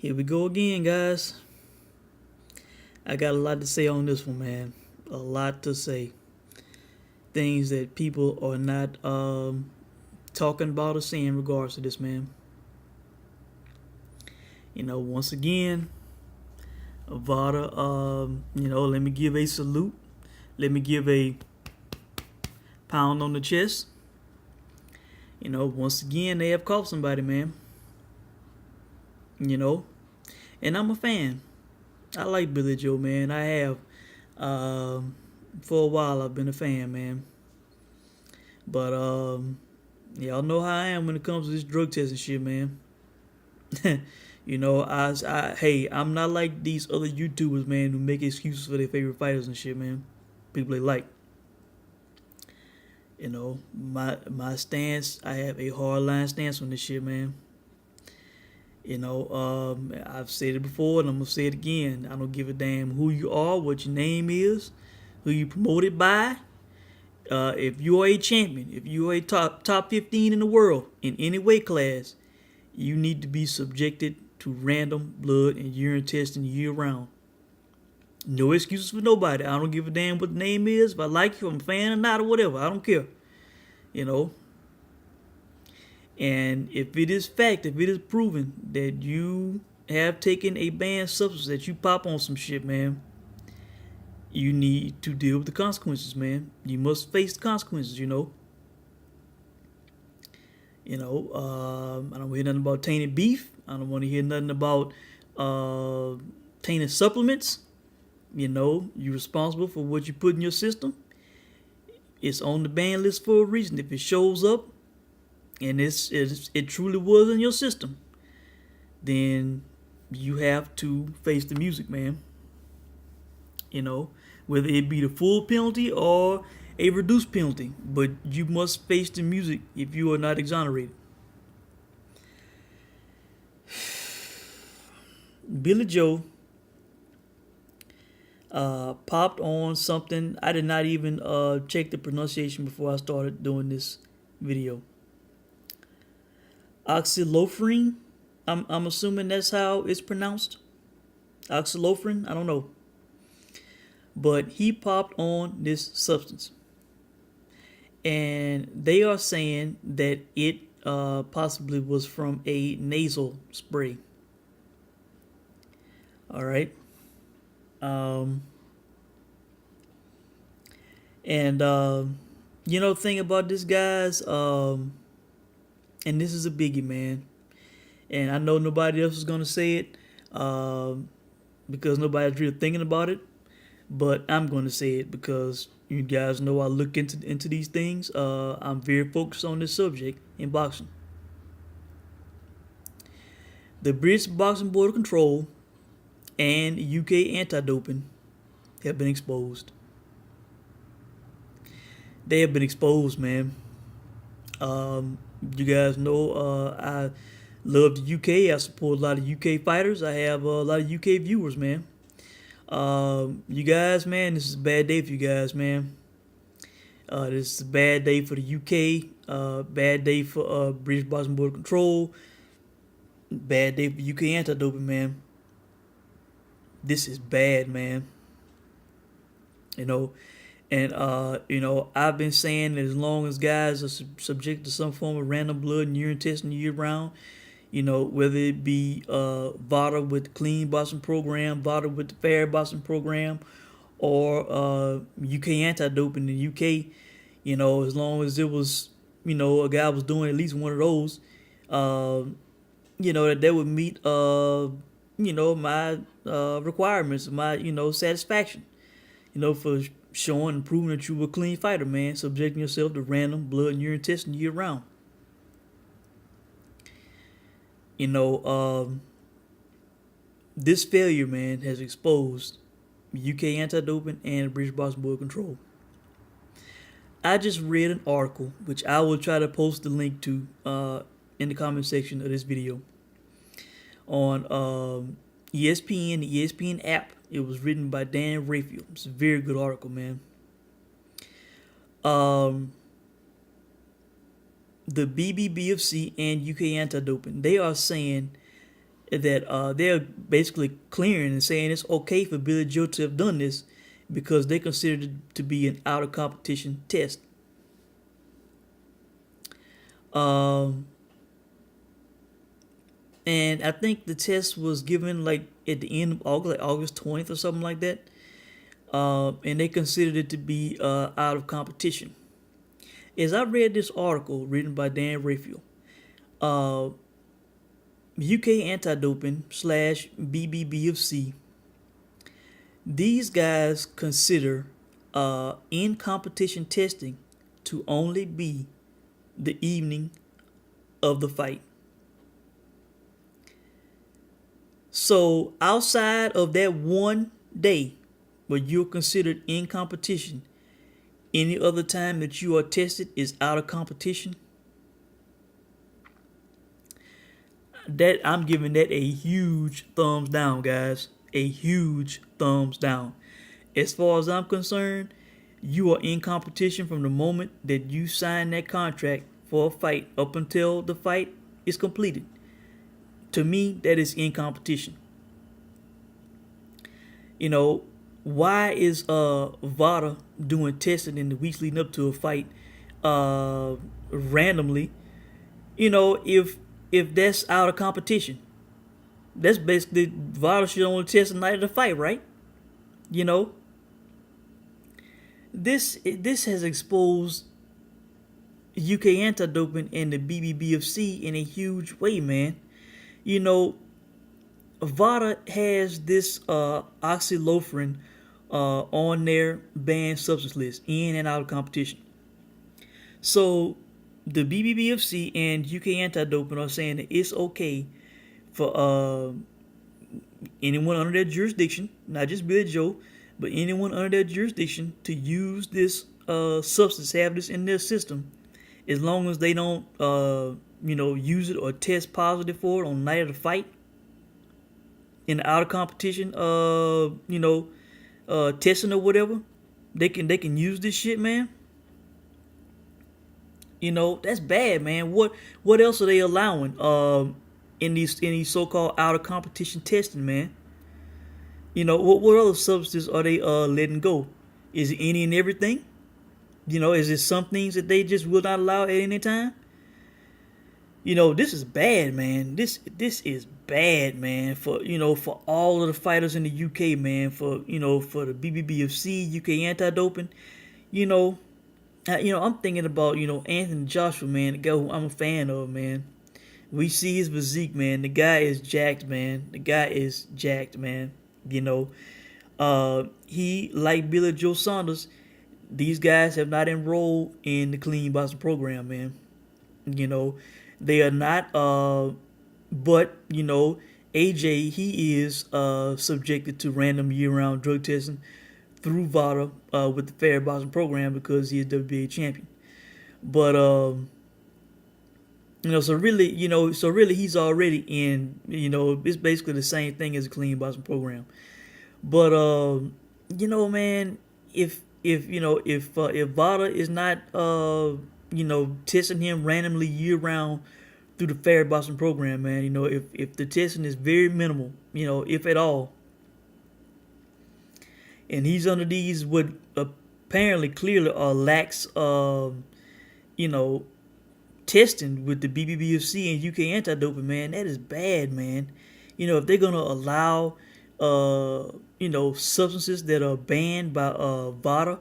Here we go again, guys. I got a lot to say on this one, man. A lot to say. Things that people are not talking about or saying in regards to this, man. Once again, VADA, let me give a salute. Let me give a pound on the chest. Once again, they have caught somebody, man. And I'm a fan. I like Billy Joe, man. I have. For a while, I've been a fan, man. But y'all know how I am when it comes to this drug testing shit, man. I'm not like these other YouTubers, man, who make excuses for their favorite fighters and shit, man. People they like. My stance, I have a hardline stance on this shit, man. I've said it before and I'm gonna say it again. I don't give a damn who you are, what your name is, who you promoted by. If you are a champion, if you are a top 15 in the world in any weight class, you need to be subjected to random blood and urine testing year round. No excuses for nobody. I don't give a damn what the name is, if I like you, I'm a fan or not, or whatever. I don't care. And if it is fact, if it is proven that you have taken a banned substance, that you pop on some shit, man, you need to deal with the consequences, man. You must face the consequences, I don't want to hear nothing about tainted beef. I don't want to hear nothing about tainted supplements. You're responsible for what you put in your system. It's on the ban list for a reason. If it shows up and it truly was in your system, then you have to face the music, man. Whether it be the full penalty or a reduced penalty, but you must face the music if you are not exonerated. Billy Joe popped on something. I did not even check the pronunciation before I started doing this video. Oxylofrine. I'm assuming that's how it's pronounced. Oxylofrine. I don't know. But he popped on this substance, and they are saying that it possibly was from a nasal spray. All right. Thing about this, guys, and this is a biggie, man, and I know nobody else is gonna say it because nobody's really thinking about it, but I'm gonna say it because you guys know I look into these things. I'm very focused on this subject in boxing. The British Boxing Board of Control and UK anti-doping have been exposed. They have been exposed, man. You guys know I love the UK. I support a lot of UK fighters. I have a lot of UK viewers, man. You guys, man, this is a bad day for you guys, man. This is a bad day for the UK. Bad day for British Boxing Board of Control. Bad day for UK anti-doping, man. This is bad, man. I've been saying that as long as guys are subject to some form of random blood and urine testing year round, whether it be VADA with the clean boxing program, VADA with the fair boxing program, or UK anti-doping in the UK, as long as it was, a guy was doing at least one of those, that would meet, my requirements, my, satisfaction, for showing and proving that you were a clean fighter, man, subjecting yourself to random blood and urine testing year round. This failure, man, has exposed UK anti-doping and British Boxing Board Control. I just read an article, which I will try to post the link to in the comment section of this video, on ESPN, the ESPN app. It was written by Dan Rayfield. It's a very good article, man. The BBBFC and UK anti-doping, they are saying that they're basically clearing and saying it's okay for Billy Joe to have done this because they consider it to be an out of competition test. And I think the test was given like at the end of August, like August 20th or something like that. And they considered it to be out of competition. As I read this article written by Dan Raphael, UK Anti-Doping / BBBFC, these guys consider in competition testing to only be the evening of the fight. So outside of that one day where you're considered in competition, any other time that you are tested is out of competition. That I'm giving that a huge thumbs down, guys. A huge thumbs down. As far as I'm concerned, you are in competition from the moment that you sign that contract for a fight up until the fight is completed. To me, that is in competition. You know, why is VADA doing testing in the weeks leading up to a fight randomly? You know, if that's out of competition, that's basically VADA should only test the night of the fight, right? You know, this has exposed UK Anti-Doping and the BBBFC in a huge way, man. You know, VADA has this oxylophrin on their banned substance list, in and out of competition. So the BBBFC and UK Anti-Doping are saying that it's okay for anyone under their jurisdiction, not just Billy Joe, but anyone under their jurisdiction to use this substance, have this in their system, as long as they don't use it or test positive for it on the night of the fight. In the out of competition, testing or whatever, they can use this shit, man. You know, that's bad, man. What else are they allowing in these so-called out of competition testing, man? You know, what other substances are they letting go? Is it any and everything? You know, is it some things that they just will not allow at any time? You know, this is bad, man. This is bad, man. For all of the fighters in the UK, man. For the BBBFC, UK Anti-Doping. I'm thinking about Anthony Joshua, man, the guy who I'm a fan of, man. We see his physique, man. The guy is jacked, man. He, like Billy Joe Saunders, these guys have not enrolled in the clean boxing program, man. They are not, but, AJ, he is subjected to random year-round drug testing through VADA with the fair boxing program because he is WBA champion. But, so really he's already in, it's basically the same thing as a clean boxing program. But, man, if VADA is not, testing him randomly year-round through the fair boxing program, man, if the testing is very minimal, if at all, and he's under these what apparently clearly are lax testing with the BBBFC and UK Anti-Doping, man, that is bad, man. If they're gonna allow substances that are banned by VADA,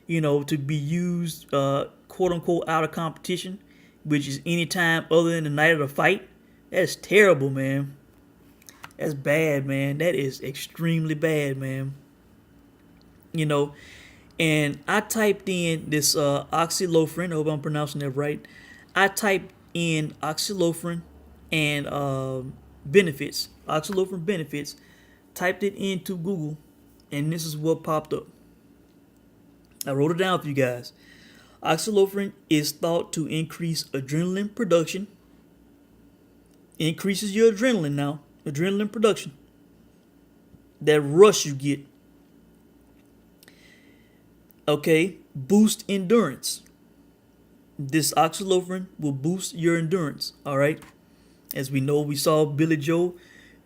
to be used quote unquote out of competition, which is any time other than the night of the fight, that's terrible, man. That's bad, man. That is extremely bad, man. And I typed in this oxylophrin. I hope I'm pronouncing that right. I typed in oxylophrin and benefits. Oxylophrin benefits. Typed it into Google, and this is what popped up. I wrote it down for you guys. Oxylophrin is thought to increase adrenaline production. Increases your adrenaline now. Adrenaline production. That rush you get. Okay, boost endurance. This oxylophrin will boost your endurance, all right? As we know, we saw Billy Joe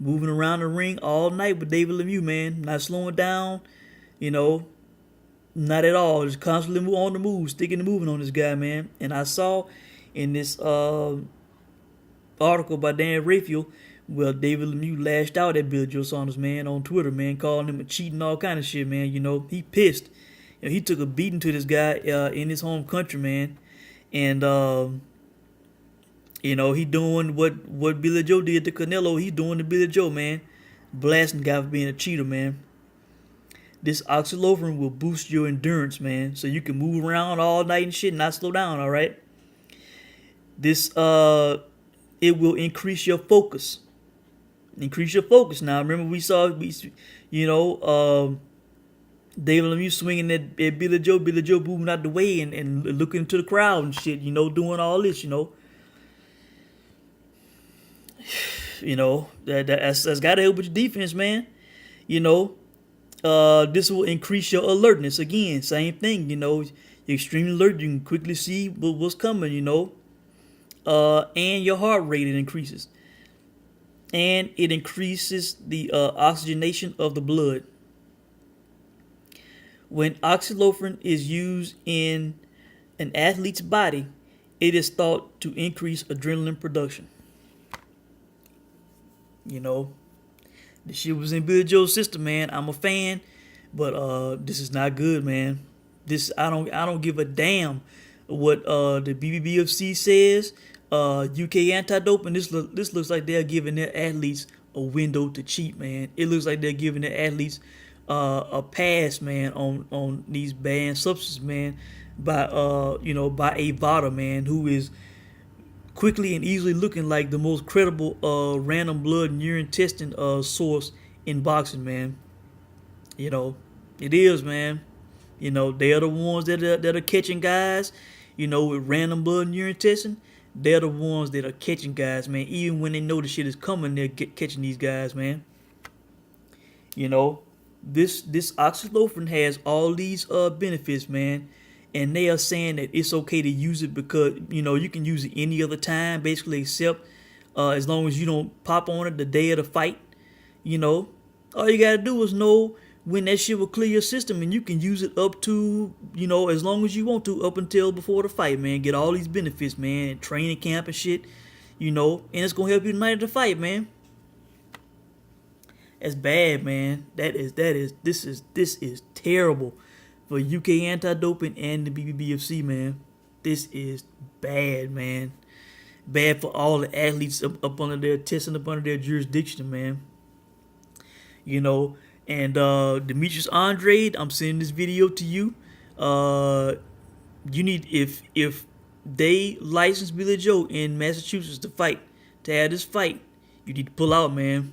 moving around the ring all night with David Lemieux, man. Not slowing down, you know, not at all. Just constantly on the move, sticking and moving on this guy, man. And I saw in this article by Dan Raphael, well, David Lemieux lashed out at Billy Joe Saunders, man, on Twitter, man, calling him a cheat and all kind of shit, man. You know, he pissed. You know, he took a beating to this guy in his home country, man. And, you know, he doing what Billy Joe did to Canelo. He doing to Billy Joe, man. Blasting the guy for being a cheater, man. This oxylophrin will boost your endurance, man. So you can move around all night and shit and not slow down, all right? This, it will increase your focus. Increase your focus. Now, remember we saw, you know, David Lemieux swinging at Billy Joe moving out the way and looking into the crowd and shit, you know, doing all this, you know. You know, that's got to help with your defense, man. You know, this will increase your alertness. Again, same thing, you know. You're extremely alert. You can quickly see what's coming, you know. And your heart rate, it increases. And it increases the oxygenation of the blood. When oxylophrin is used in an athlete's body, it is thought to increase adrenaline production. You know, the shit was in Billy Joe's system, man. I'm a fan, but this is not good, man. I don't give a damn what the BBBFC says. UK anti-doping. This looks like they're giving their athletes a window to cheat, man. It looks like they're giving their athletes a pass, man, on these banned substances, man, by you know, by a VADA, man, who is quickly and easily looking like the most credible random blood and urine testing source in boxing, man. You know, it is, man. You know, they are the ones that are catching guys, you know, with random blood and urine testing. They're the ones that are catching guys, man. Even when they know the shit is coming, they're catching these guys, man. You know, this oxylophrin has all these benefits, man. And they are saying that it's okay to use it because, you know, you can use it any other time, basically, except as long as you don't pop on it the day of the fight. You know, all you got to do is know when that shit will clear your system, and you can use it up to, you know, as long as you want to, up until before the fight, man. Get all these benefits, man, training camp and shit, you know, and it's gonna help you tonight at the fight, man. That's bad, man. This is terrible for UK anti-doping and the BBBFC, man. This is bad, man. Bad for all the athletes up under their testing, up under their jurisdiction, man. You know. And Demetrius Andrade, I'm sending this video to you. You need, if they license Billy Joe in Massachusetts to have this fight, you need to pull out, man.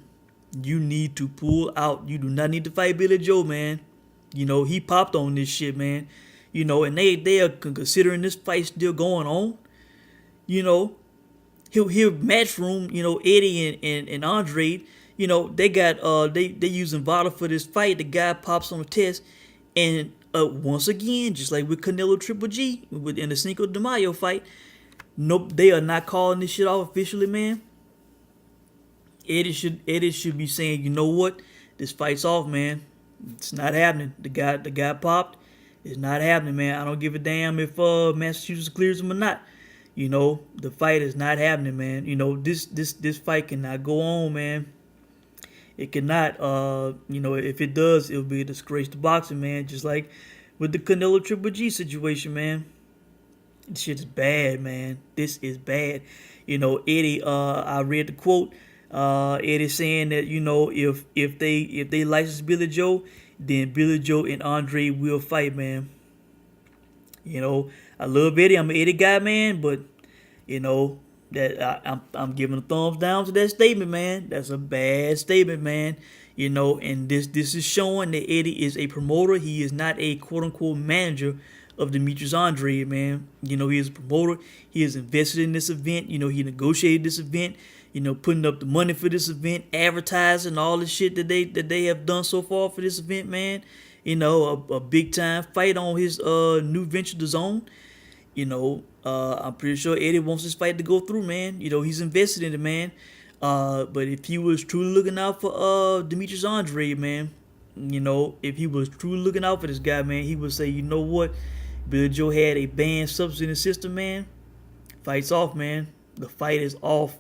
You need to pull out. You do not need to fight Billy Joe, man. You know, he popped on this shit, man. You know, and they are considering this fight still going on. You know, he'll match room, you know, Eddie and Andrade. You know, they got they using VADA for this fight. The guy pops on the test, and once again, just like with Canelo Triple G in the Cinco de Mayo fight, nope, they are not calling this shit off officially, man. Eddie should be saying, you know what, this fight's off, man. It's not happening. The guy popped. It's not happening, man. I don't give a damn if Massachusetts clears him or not. You know, the fight is not happening, man. You know, this fight cannot go on, man. It cannot, you know, if it does, it'll be a disgrace to boxing, man. Just like with the Canelo Triple G situation, man. This shit is bad, man. This is bad. You know, Eddie, I read the quote. Eddie saying that, you know, if they license Billy Joe, then Billy Joe and Andre will fight, man. You know, I love Eddie. I'm an Eddie guy, man. But, you know, that I'm giving a thumbs down to that statement, man. That's a bad statement, man. You know, and this is showing that Eddie is a promoter. He is not a quote unquote manager of Demetrius Andrade, man. You know, he is a promoter. He is invested in this event. You know, he negotiated this event. You know, putting up the money for this event, advertising all the shit that they have done so far for this event, man. You know, a big time fight on his new venture, The Zone. You know, I'm pretty sure Eddie wants this fight to go through, man. You know, he's invested in it, man. But if he was truly looking out for Demetrius Andre, man, if he was truly looking out for this guy, man, he would say, you know what, Billy Joe had a banned substance in the system, man. Fight's off, man. The fight is off.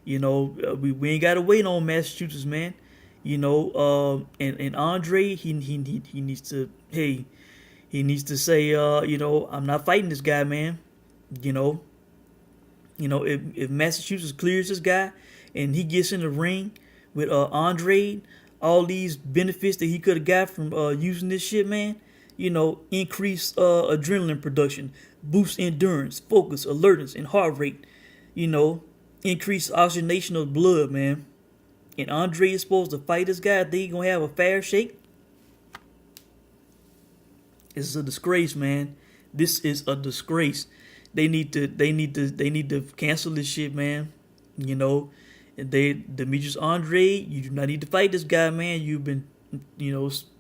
We ain't gotta wait on Massachusetts, man. And Andre, he needs to, he needs to say, I'm not fighting this guy, man. If Massachusetts clears this guy and he gets in the ring with Andre, all these benefits that he could have got from using this shit, man, increase adrenaline production, boost endurance, focus, alertness, and heart rate, increase oxygenation of blood, man. And Andre is supposed to fight this guy. They gonna have a fair shake. This is a disgrace, man. This is a disgrace. They need to cancel this shit, man. Demetrius Andre, you do not need to fight this guy, man. You've been,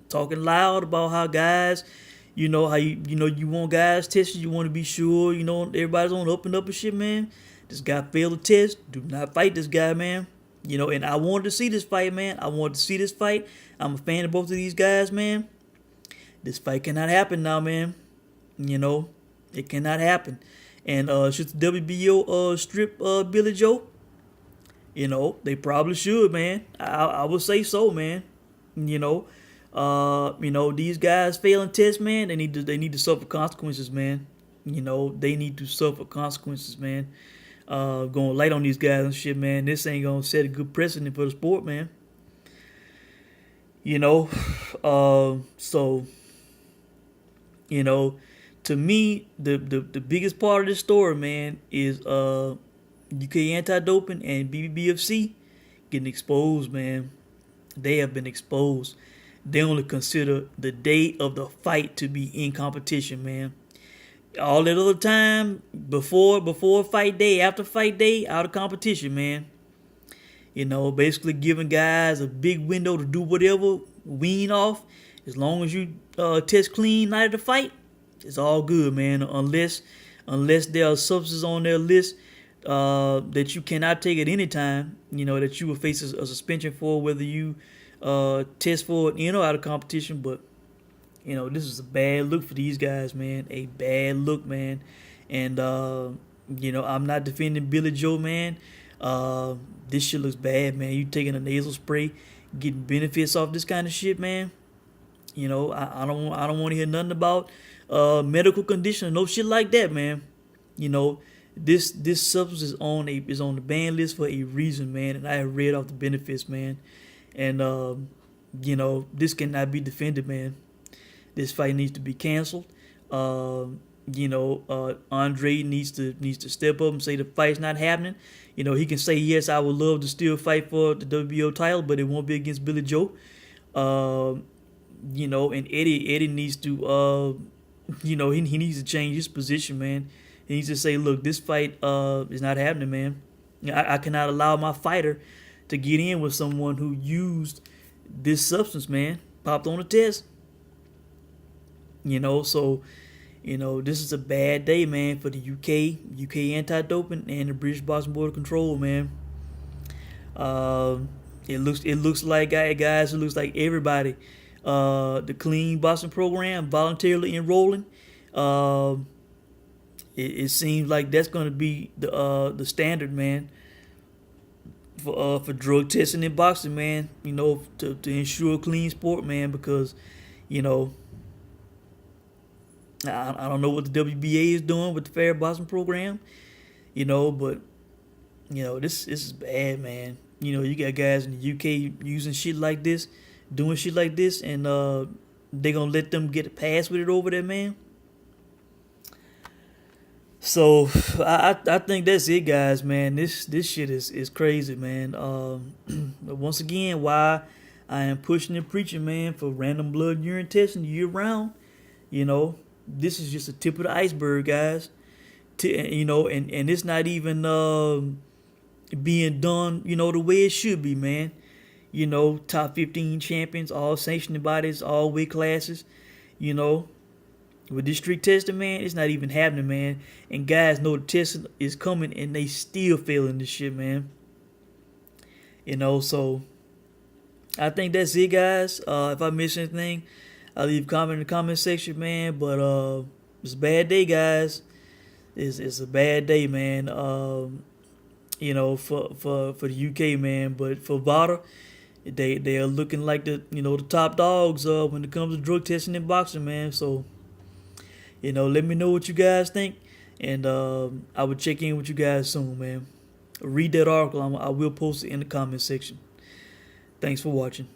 talking loud about how guys, how you want guys tested. You want to be sure, everybody's on up and shit, man. This guy failed the test. Do not fight this guy, man. And I wanted to see this fight, man. I'm a fan of both of these guys, man. This fight cannot happen now, man. It cannot happen. And should the WBO strip Billy Joe? They probably should, man. I would say so, man. These guys failing tests, man. They need to suffer consequences, man. They need to suffer consequences, man. Going light on these guys and shit, man. This ain't gonna set a good precedent for the sport, man. To me, the biggest part of this story, man, is UK anti-doping and BBFC getting exposed, man. They have been exposed. They only consider the day of the fight to be in competition, man. All that other time, before fight day, after fight day, out of competition, man. Basically giving guys a big window to do whatever, wean off. As long as you test clean night of the fight, it's all good, man. Unless there are substances on their list that you cannot take at any time, that you will face a suspension for, whether you test for it in or out of competition. But this is a bad look for these guys, man. A bad look, man. And I'm not defending Billy Joe, man. This shit looks bad, man. You taking a nasal spray, getting benefits off this kind of shit, man. I don't want to hear nothing about medical condition, no shit like that, man. This substance is on the ban list for a reason, man. And I have read off the benefits, man. And this cannot be defended, man. This fight needs to be canceled. Andre needs to step up and say the fight's not happening. He can say, yes, I would love to still fight for the WBO title, but it won't be against Billy Joe. And Eddie needs to, he needs to change his position, man. He needs to say, look, this fight is not happening, man. I cannot allow my fighter to get in with someone who used this substance, man. Popped on a test. So, this is a bad day, man, for the UK anti-doping and the British Boxing Board of Control, man. It looks like guys. It looks like everybody, the clean boxing program voluntarily enrolling. It seems like that's going to be the standard, man, for drug testing in boxing, man. To ensure a clean sport, man, because I don't know what the WBA is doing with the fair boxing program, but this is bad, man. You got guys in the UK using shit like this, doing shit like this, and they gonna let them get a pass with it over there, man. So I think that's it, guys, man. This shit is crazy, man. But once again, why I am pushing and preaching, man, for random blood urine testing year round. This is just a tip of the iceberg, guys. And it's not even being done, the way it should be, man. Top 15 champions, all sanctioning bodies, all weight classes, With this strict testing, man, it's not even happening, man. And guys know the testing is coming and they still failing this shit, man. So I think that's it, guys. If I miss anything, I'll leave a comment in the comment section, man. But it's a bad day, guys. It's a bad day, man. For the UK, man. But for VADA, they are looking like the top dogs when it comes to drug testing and boxing, man. So let me know what you guys think, and I will check in with you guys soon, man. Read that article. I will post it in the comment section. Thanks for watching.